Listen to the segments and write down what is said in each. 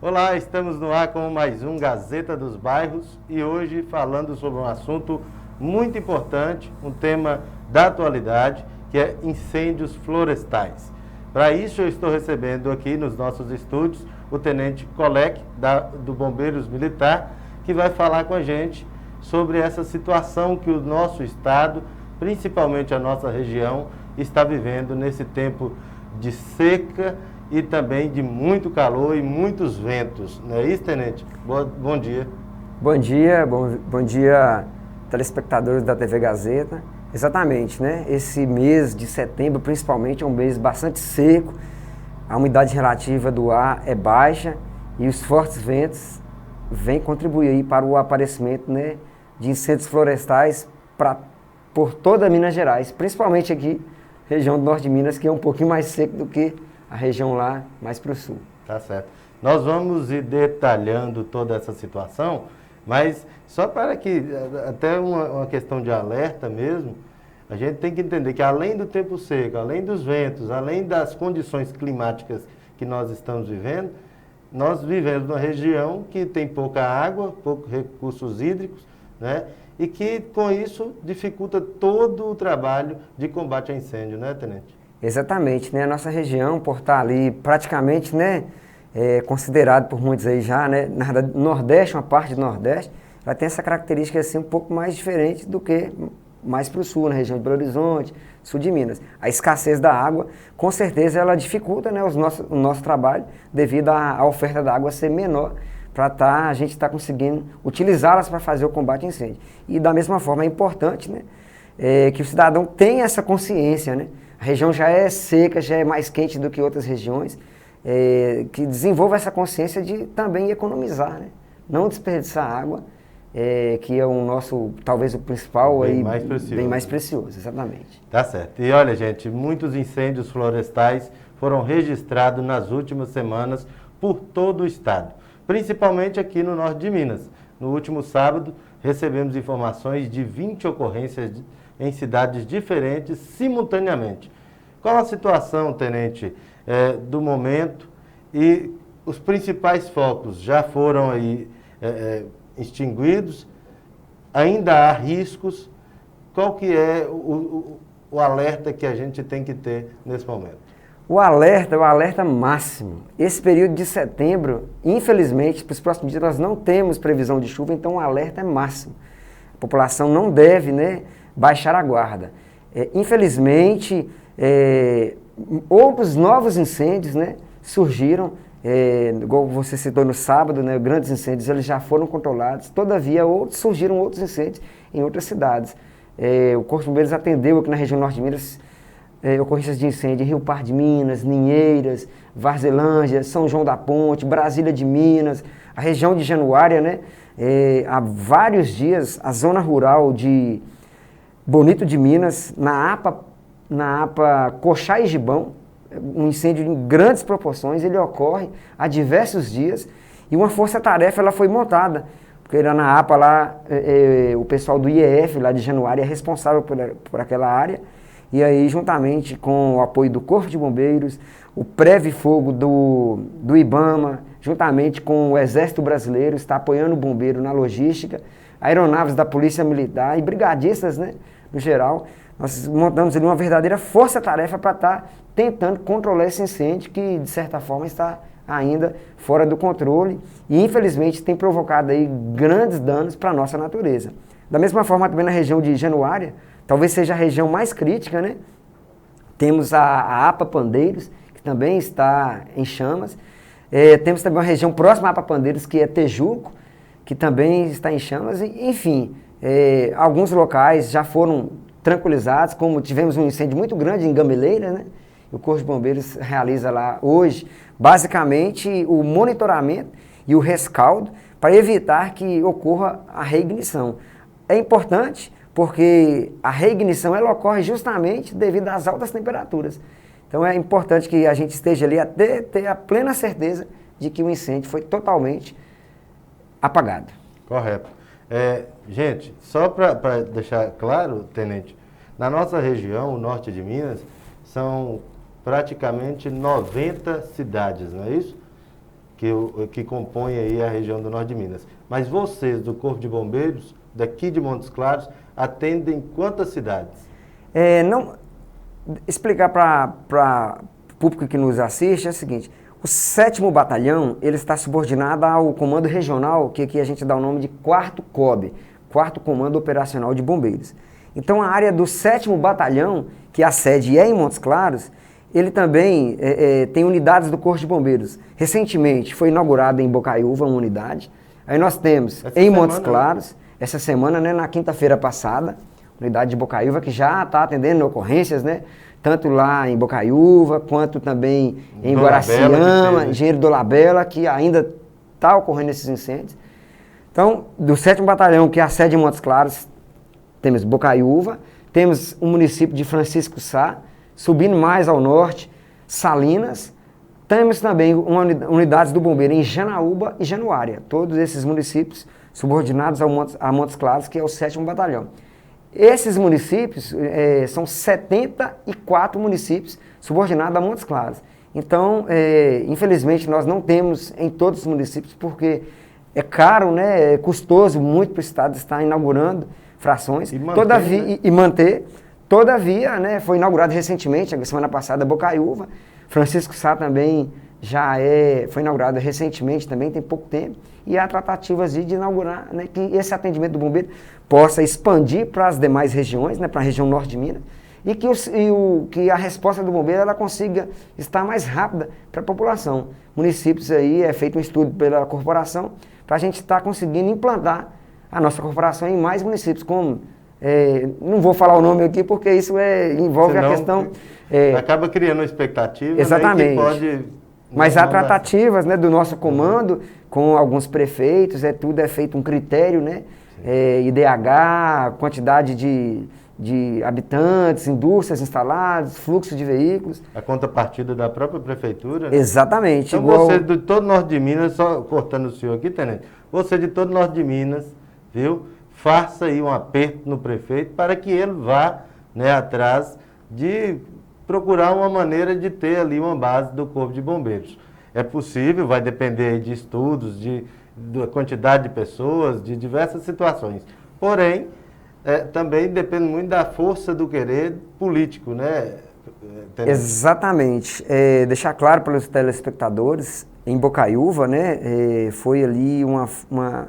Olá, estamos no ar com mais um Gazeta dos Bairros e hoje falando sobre um assunto muito importante, um tema da atualidade, que é incêndios florestais. Para isso eu estou recebendo aqui nos nossos estúdios o Tenente Colec, do Bombeiros Militar, que vai falar com a gente sobre essa situação que o nosso estado, principalmente a nossa região, está vivendo nesse tempo de seca e também de muito calor e muitos ventos. Não é isso, Tenente? Bom dia. Bom dia, telespectadores da TV Gazeta. Exatamente, né? Esse mês de setembro, principalmente, é um mês bastante seco, a umidade relativa do ar é baixa e os fortes ventos vêm contribuir aí para o aparecimento, né, de incêndios florestais por toda Minas Gerais, principalmente aqui, região do norte de Minas, que é um pouquinho mais seco do que a região lá mais para o sul. Tá certo. Nós vamos ir detalhando toda essa situação, mas só para que, até uma questão de alerta mesmo, a gente tem que entender que além do tempo seco, além dos ventos, além das condições climáticas que nós estamos vivendo, nós vivemos numa região que tem pouca água, poucos recursos hídricos, né? E que com isso dificulta todo o trabalho de combate a incêndio, né, Tenente? Exatamente, né? A nossa região, por estar ali praticamente, né, considerado por muitos aí já, né, na verdade, Nordeste, uma parte do Nordeste, ela tem essa característica assim um pouco mais diferente do que mais para o sul, na região de Belo Horizonte, sul de Minas. A escassez da água, com certeza, ela dificulta, né, o nosso trabalho devido à oferta da água ser menor para a gente estar conseguindo utilizá-las para fazer o combate a incêndio. E da mesma forma é importante, né, que o cidadão tenha essa consciência, né? A região já é seca, já é mais quente do que outras regiões, que desenvolva essa consciência de também economizar, né? Não desperdiçar água, que é o nosso, talvez o principal, bem mais precioso, exatamente. Tá certo. E olha, gente, muitos incêndios florestais foram registrados nas últimas semanas por todo o estado, principalmente aqui no norte de Minas. No último sábado, recebemos informações de 20 ocorrências em cidades diferentes simultaneamente. Qual a situação, Tenente, do momento e os principais focos já foram aí extinguidos? Ainda há riscos? Qual que é o alerta que a gente tem que ter nesse momento? O alerta é o alerta máximo. Esse período de setembro, infelizmente, para os próximos dias nós não temos previsão de chuva, então o alerta é máximo. A população não deve, né, baixar a guarda. Infelizmente, outros novos incêndios, né, surgiram, igual você citou no sábado, né, grandes incêndios eles já foram controlados, todavia surgiram outros incêndios em outras cidades. O Corpo de Bombeiros atendeu aqui na região norte de Minas ocorrências de incêndio em Rio Pardo de Minas, Ninheiras, Varzelândia, São João da Ponte, Brasília de Minas, a região de Januária, né? Há vários dias, a zona rural de Bonito de Minas, na APA Coxá e Gibão, um incêndio em grandes proporções, ele ocorre há diversos dias e uma força-tarefa ela foi montada, porque lá na APA, lá, o pessoal do IEF, lá de Januária, é responsável por aquela área, e aí, juntamente com o apoio do Corpo de Bombeiros, o Preve-Fogo do IBAMA, juntamente com o Exército Brasileiro, está apoiando o bombeiro na logística, aeronaves da Polícia Militar e brigadistas, né, no geral. Nós montamos ali uma verdadeira força-tarefa para estar tentando controlar esse incêndio que, de certa forma, está ainda fora do controle e, infelizmente, tem provocado aí grandes danos para a nossa natureza. Da mesma forma, também na região de Januária, talvez seja a região mais crítica, né? Temos a APA Pandeiros, que também está em chamas. Temos também uma região próxima à APA Pandeiros, que é Tejuco, que também está em chamas. Enfim, alguns locais já foram tranquilizados, como tivemos um incêndio muito grande em Gameleira, né? O Corpo de Bombeiros realiza lá hoje, basicamente, o monitoramento e o rescaldo para evitar que ocorra a reignição. É importante porque a reignição ela ocorre justamente devido às altas temperaturas. Então é importante que a gente esteja ali até ter a plena certeza de que o incêndio foi totalmente apagado. Correto. Gente, só para deixar claro, Tenente, na nossa região, o norte de Minas, são praticamente 90 cidades, não é isso? que compõem aí a região do Norte de Minas. Mas vocês, do Corpo de Bombeiros, daqui de Montes Claros, atendem quantas cidades? Explicar para o público que nos assiste é o seguinte: o 7º Batalhão ele está subordinado ao Comando Regional, que aqui a gente dá o nome de 4º COB, 4º Comando Operacional de Bombeiros. Então a área do 7º Batalhão, que a sede é em Montes Claros, ele também tem unidades do Corpo de Bombeiros. Recentemente foi inaugurada em Bocaiúva uma unidade. Aí nós temos em Montes Claros, essa semana, né, na quinta-feira passada, unidade de Bocaiúva, que já está atendendo ocorrências, né? Tanto lá em Bocaiúva, quanto também em Guaraciama, Engenheiro Dolabella, que ainda está ocorrendo esses incêndios. Então, do 7º Batalhão, que é a sede em Montes Claros, temos Bocaiúva, temos o município de Francisco Sá, subindo mais ao norte, Salinas, temos também unidades do Bombeiro em Janaúba e Januária, todos esses municípios subordinados a Montes Claros, que é o 7º Batalhão. Esses municípios são 74 municípios subordinados a Montes Claros. Então, infelizmente, nós não temos em todos os municípios, porque é caro, né, é custoso muito para o Estado estar inaugurando frações e manter. Todavia, né, foi inaugurado recentemente, a semana passada, Bocaiúva. Francisco Sá também foi inaugurado recentemente, também tem pouco tempo. E há tratativas de inaugurar, né, que esse atendimento do bombeiro possa expandir para as demais regiões, né, para a região norte de Minas, e que a resposta do bombeiro ela consiga estar mais rápida para a população. Municípios aí, é feito um estudo pela corporação para a gente estar conseguindo implantar a nossa corporação em mais municípios, como, não vou falar o nome aqui porque isso envolve senão, a questão... acaba criando uma expectativa, exatamente. Né, que pode... Mas há tratativas, né, do nosso comando com alguns prefeitos, tudo é feito um critério, né, IDH, quantidade de habitantes, indústrias instaladas, fluxo de veículos. A contrapartida da própria prefeitura, né? Exatamente. Então você de todo o norte de Minas, só cortando o senhor aqui, tenente, você de todo o norte de Minas, viu, faça aí um aperto no prefeito para que ele vá, né, atrás de procurar uma maneira de ter ali uma base do Corpo de Bombeiros. É possível, vai depender de estudos, da quantidade de pessoas, de diversas situações. Porém, também depende muito da força do querer político, né? Exatamente. Deixar claro para os telespectadores, em Bocaiúva, né, foi ali uma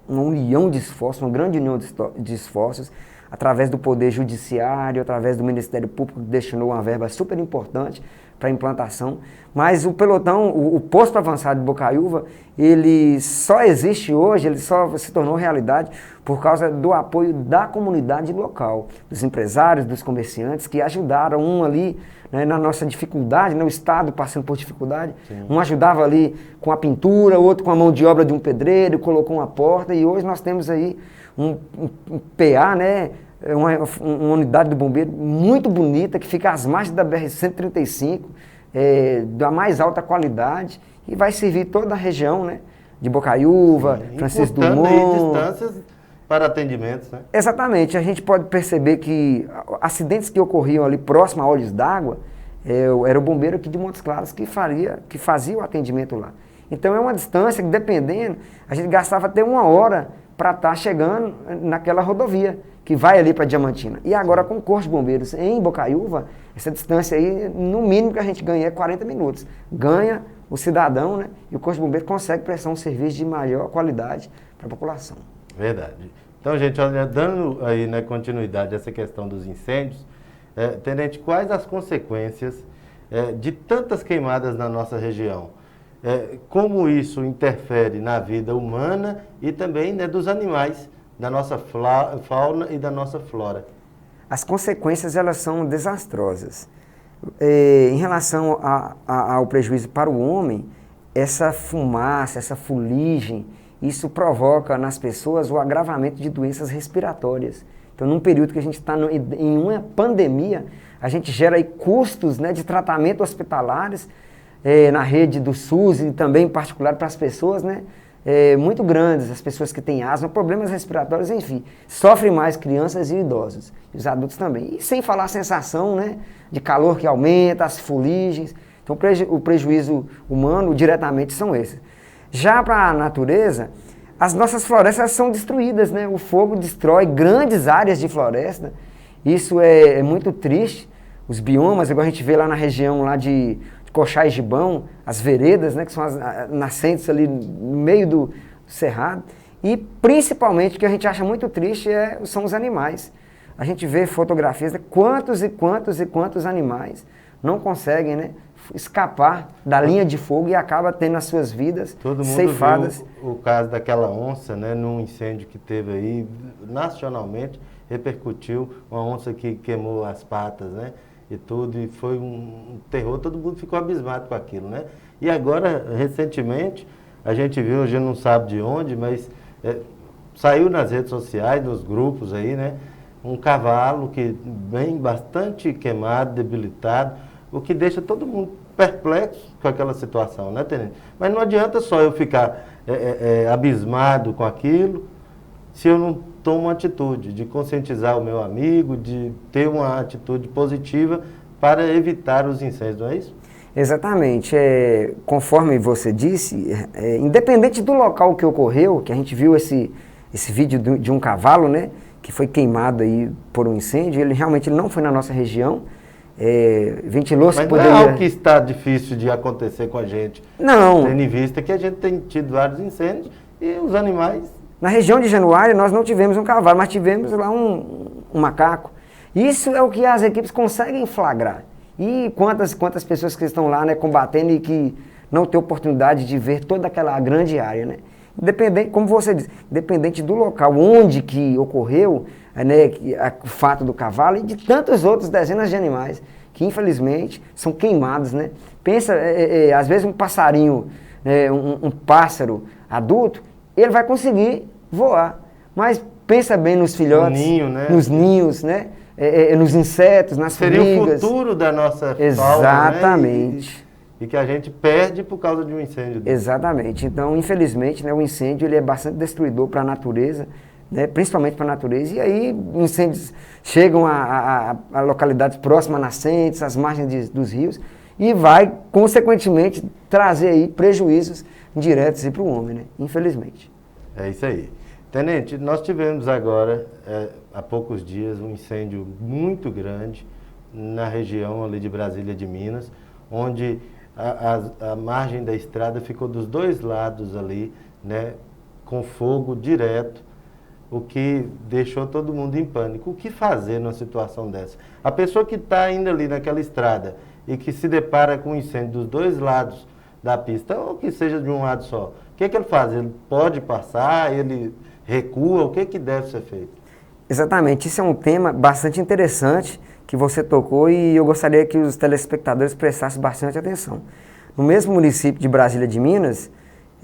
união de esforços, uma grande união de esforços, através do Poder Judiciário, através do Ministério Público, que destinou uma verba super importante para a implantação. Mas o pelotão, o posto avançado de Bocaiúva, ele só existe hoje, ele só se tornou realidade por causa do apoio da comunidade local, dos empresários, dos comerciantes, que ajudaram ali, né, na nossa dificuldade, né, o Estado passando por dificuldade. Sim. Um ajudava ali com a pintura, o outro com a mão de obra de um pedreiro, colocou uma porta, e hoje nós temos aí um PA, né, uma unidade do bombeiro muito bonita, que fica às margens da BR-135, da mais alta qualidade, e vai servir toda a região, né, de Bocaiúva, Francisco Dumont. Aí distâncias para atendimentos, né? Exatamente. A gente pode perceber que acidentes que ocorriam ali próximo a Olhos d'Água, era o bombeiro aqui de Montes Claros que fazia o atendimento lá. Então é uma distância que, dependendo, a gente gastava até 1 hora para estar chegando naquela rodovia que vai ali para Diamantina. E agora com o Corpo de Bombeiros em Bocaiúva, essa distância aí, no mínimo que a gente ganha é 40 minutos. Ganha o cidadão, né? E o Corpo de Bombeiros consegue prestar um serviço de maior qualidade para a população. Verdade. Então, gente, olha, dando aí, né, continuidade a essa questão dos incêndios, tenente, quais as consequências de tantas queimadas na nossa região? Como isso interfere na vida humana e também, né, dos animais, da nossa fauna e da nossa flora? As consequências, elas são desastrosas. Em relação ao prejuízo para o homem, essa fumaça, essa fuligem, isso provoca nas pessoas o agravamento de doenças respiratórias. Então, num período que a gente está em uma pandemia, a gente gera aí custos, né, de tratamento hospitalares na rede do SUS e também em particular para as pessoas, né, muito grandes, as pessoas que têm asma, problemas respiratórios, enfim, sofrem mais crianças e idosos, e os adultos também. E sem falar a sensação, né, de calor que aumenta, as fuligens. Então, o prejuízo humano diretamente são esses. Já para a natureza, as nossas florestas são destruídas, né? O fogo destrói grandes áreas de floresta. Isso é muito triste. Os biomas, igual a gente vê lá na região lá de Coxá e Gibão, as veredas, né? Que são as nascentes ali no meio do cerrado. E principalmente o que a gente acha muito triste são os animais. A gente vê fotografias de quantos e quantos e quantos animais não conseguem, né, escapar da linha de fogo e acaba tendo as suas vidas ceifadas. Todo mundo viu o caso daquela onça, né, num incêndio que teve aí, nacionalmente, repercutiu, uma onça que queimou as patas, né, e tudo, e foi um terror, todo mundo ficou abismado com aquilo, né. E agora, recentemente, a gente viu, a gente não sabe de onde, mas saiu nas redes sociais, nos grupos aí, né, um cavalo que vem bastante queimado, debilitado, o que deixa todo mundo perplexo com aquela situação, né, Tenente? Mas não adianta só eu ficar abismado com aquilo, se eu não tomo uma atitude de conscientizar o meu amigo, de ter uma atitude positiva para evitar os incêndios, não é isso? Exatamente. Conforme você disse, independente do local que ocorreu, que a gente viu esse vídeo de um cavalo, né, que foi queimado aí por um incêndio, ele realmente não foi na nossa região, ventilou-se... Mas não é algo que está difícil de acontecer com a gente. Não. Tendo em vista que a gente tem tido vários incêndios e os animais... Na região de Januário nós não tivemos um cavalo, mas tivemos lá um macaco. Isso é o que as equipes conseguem flagrar. E quantas pessoas que estão lá, né, combatendo e que não têm oportunidade de ver toda aquela grande área, né? Independente, como você diz, independente do local onde que ocorreu, né, o fato do cavalo e de tantos outros dezenas de animais que infelizmente são queimados, né? Pensa, às vezes um passarinho, um pássaro adulto, ele vai conseguir voar, mas pensa bem nos filhotes, ninho, né? nos ninhos, né? Nos insetos, nas formigas. Seria o futuro da nossa fauna, exatamente. Né? E que a gente perde por causa de um incêndio. Exatamente. Então, infelizmente, né, o incêndio ele é bastante destruidor para a natureza, né, principalmente para a natureza. E aí, incêndios chegam a localidades próximas a nascentes, às margens dos rios, e vai, consequentemente, trazer aí prejuízos diretos para o homem, né, infelizmente. É isso aí. Tenente, nós tivemos agora, há poucos dias, um incêndio muito grande na região ali de Brasília de Minas, onde a margem da estrada ficou dos dois lados ali, né, com fogo direto, o que deixou todo mundo em pânico. O que fazer numa situação dessa? A pessoa que está ainda ali naquela estrada e que se depara com um incêndio dos dois lados da pista, ou que seja de um lado só, o que ele faz? Ele pode passar, ele recua, o que deve ser feito? Exatamente, isso é um tema bastante interessante que você tocou e eu gostaria que os telespectadores prestassem bastante atenção. No mesmo município de Brasília de Minas,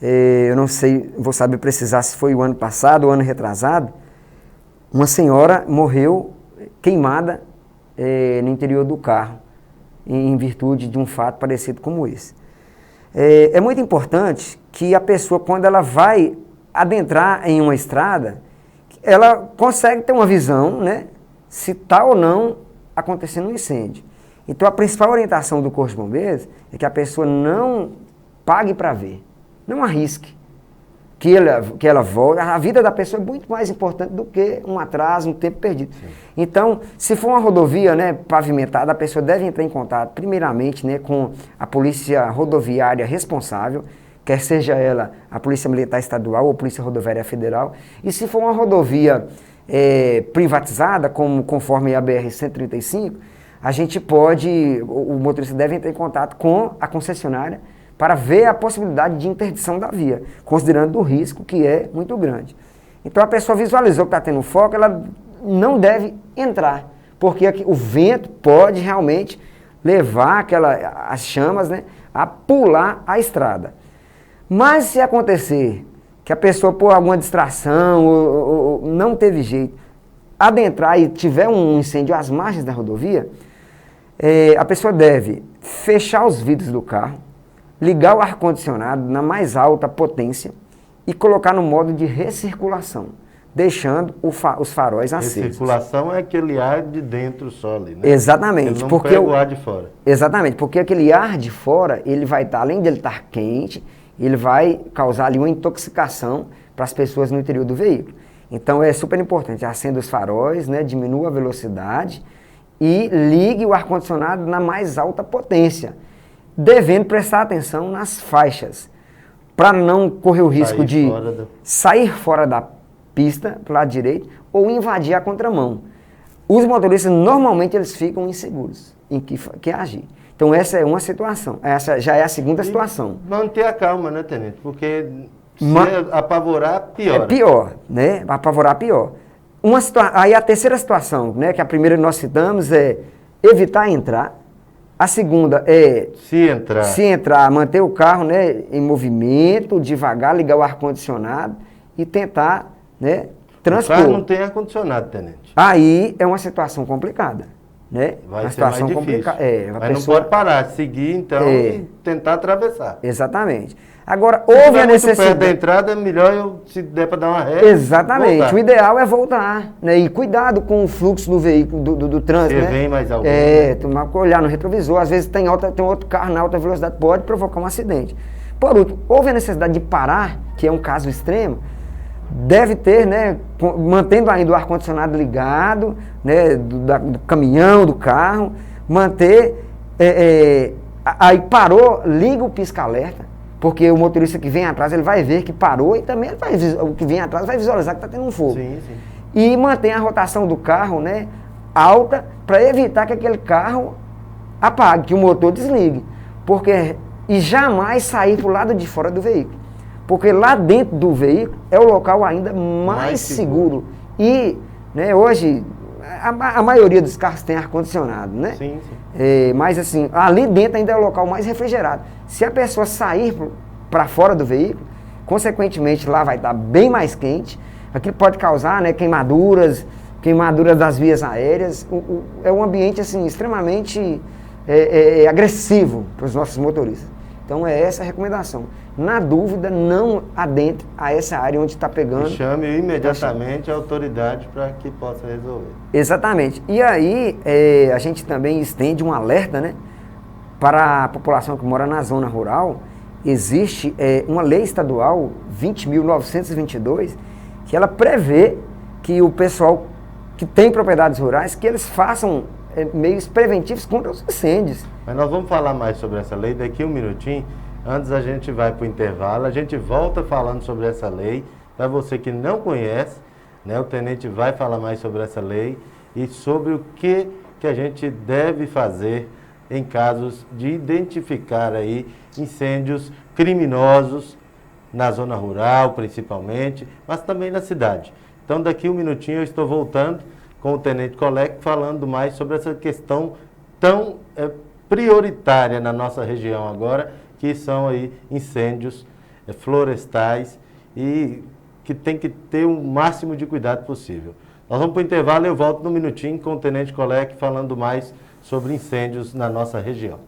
eu não sei, vou saber precisar se foi o ano passado ou ano retrasado, uma senhora morreu queimada no interior do carro, em virtude de um fato parecido como esse. É muito importante que a pessoa, quando ela vai adentrar em uma estrada, ela consegue ter uma visão, né, se está ou não acontecendo um incêndio. Então a principal orientação do Corpo de Bombeiros é que a pessoa não pague para ver, não arrisque, que ela volte. A vida da pessoa é muito mais importante do que um atraso, um tempo perdido. Sim. Então, se for uma rodovia, né, pavimentada, a pessoa deve entrar em contato primeiramente, né, com a polícia rodoviária responsável, quer seja ela a Polícia Militar Estadual ou a Polícia Rodoviária Federal. E se for uma rodovia privatizada, conforme a BR-135, a gente pode, o motorista deve entrar em contato com a concessionária para ver a possibilidade de interdição da via, considerando o risco que é muito grande. Então a pessoa visualizou que está tendo foco, ela não deve entrar, porque o vento pode realmente levar as chamas, né, a pular a estrada. Mas se acontecer que a pessoa, por alguma distração ou não teve jeito, adentrar e tiver um incêndio às margens da rodovia, a pessoa deve fechar os vidros do carro, ligar o ar-condicionado na mais alta potência e colocar no modo de recirculação, deixando os faróis acesos. Recirculação é aquele ar de dentro só ali, né? Exatamente. Ele não pega o ar de fora. Exatamente, porque aquele ar de fora, ele vai estar, além de ele estar quente, ele vai causar ali uma intoxicação para as pessoas no interior do veículo. Então é super importante, acenda os faróis, né, diminua a velocidade e ligue o ar-condicionado na mais alta potência, devendo prestar atenção nas faixas, para não correr o risco de sair fora da pista, para o lado direito, ou invadir a contramão. Os motoristas, normalmente, eles ficam inseguros em que agir. Então, essa é uma situação. Essa já é a segunda situação. Manter a calma, né, tenente? Porque se apavorar, pior. É pior, né? Apavorar, pior. Aí a terceira situação, né, que a primeira nós citamos, é evitar entrar. A segunda é, se entrar, manter o carro, né, em movimento, devagar, ligar o ar-condicionado e tentar, né, transpor. O carro não tem ar-condicionado, tenente. Aí é uma situação complicada, né? Vai uma ser mais situação difícil. Mas não pode parar, seguir então e tentar atravessar. Exatamente. Agora, se houve a muito necessidade... perto da entrada, é melhor se der para dar uma ré. Exatamente. Voltar. O ideal é voltar, né? E cuidado com o fluxo do veículo, do trânsito, se né? vem mais alguém. Olhar no retrovisor. Às vezes tem outro carro na alta velocidade, pode provocar um acidente. Por último, houve a necessidade de parar, que é um caso extremo, deve ter, né, mantendo ainda o ar-condicionado ligado, né, do caminhão, do carro, manter, aí parou, liga o pisca-alerta, porque o motorista que vem atrás, ele vai ver que parou e também o que vem atrás vai visualizar que está tendo um fogo. Sim. E mantém a rotação do carro, né, alta, para evitar que aquele carro apague, que o motor desligue. E jamais sair para o lado de fora do veículo. Porque lá dentro do veículo é o local ainda mais seguro. E, né, hoje, a maioria dos carros tem ar-condicionado, né? Sim. Mas assim, ali dentro ainda é o local mais refrigerado. Se a pessoa sair para fora do veículo, consequentemente lá vai estar bem mais quente. Aquilo pode causar, né, queimaduras das vias aéreas. É um ambiente assim, extremamente agressivo para os nossos motoristas. Então é essa a recomendação. Na dúvida, não adentre a essa área onde está pegando. E chame imediatamente a autoridade para que possa resolver. Exatamente. E aí a gente também estende um alerta, né, para a população que mora na zona rural. Existe uma lei estadual 20.922 que ela prevê que o pessoal que tem propriedades rurais, que eles façam meios preventivos contra os incêndios. Mas nós vamos falar mais sobre essa lei daqui a um minutinho. Antes a gente vai para o intervalo, a gente volta falando sobre essa lei. Para você que não conhece, né, o tenente vai falar mais sobre essa lei e sobre o que a gente deve fazer em casos de identificar aí incêndios criminosos na zona rural, principalmente, mas também na cidade. Então, daqui a um minutinho eu estou voltando com o tenente Colec falando mais sobre essa questão tão prioritária na nossa região agora, que são aí incêndios florestais e que tem que ter o máximo de cuidado possível. Nós vamos para o intervalo e eu volto num minutinho com o tenente Colec falando mais sobre incêndios na nossa região.